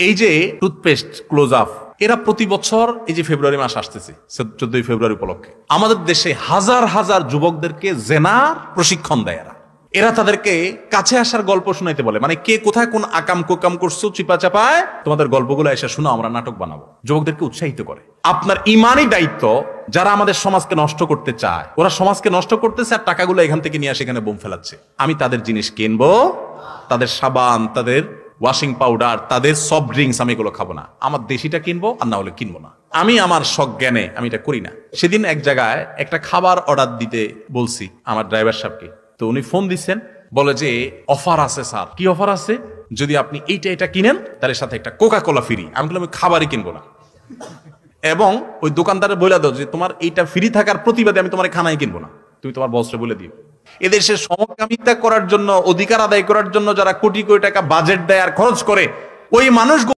এই যে toothpaste close up, এরা প্রতি বছর এই যে ফেব্রুয়ারি মাস আসতেছে 14 ফেব্রুয়ারি উপলক্ষে আমাদের দেশে হাজার হাজার যুবকদেরকে জেনার প্রশিক্ষণ দেয়। এরা তাদেরকে কাছে আসার গল্প শোনাইতে বলে, মানে কে কোথায় কোন আকাম কোকাম করছো চিপা চাপায় তোমাদের গল্পগুলো এসে শোনো, আমরা নাটক বানাবো। যুবকদেরকে উৎসাহিত করে। আপনার ইমানই দায়িত্ব, যারা আমাদের সমাজকে নষ্ট করতে চায়, ওরা সমাজকে নষ্ট করতেছে আর টাকাগুলো এখান থেকে নিয়ে আসে এখানে বোম ফেলাচ্ছে। আমি তাদের জিনিস কিনবো, তাদের সাবান, তাদের ওয়াশিং পাউডার, তাদের সফট ড্রিঙ্কস আমি এগুলো খাবো না। আমার দেশিটা কিনবো, আর না হলে কিনবো না। আমি আমার সজ্ঞানে আমি এটা করি না। সেদিন এক জায়গায় একটা খাবার অর্ডার দিতে বলছি আমার ড্রাইভার সাহেবকে, তো উনি ফোন দিচ্ছেন, বলে যে অফার আছে স্যার। কি অফার আছে? যদি আপনি এটা কিনেন তাহলে সাথে একটা কোকা কোলা ফ্রি। আমি বললাম আমি খাবারই কিনবো না, এবং ওই দোকানদারের বলে দাও যে তোমার এইটা ফ্রি থাকার প্রতিবাদে আমি তোমার খানাই কিনবো না, তুমি তোমার বসরে বলে দিও। এদেশে সমকামিতা করার জন্য, অধিকার আদায় করার জন্য যারা কোটি কোটি টাকা বাজেট দেয় আর খরচ করে, ওই মানুষ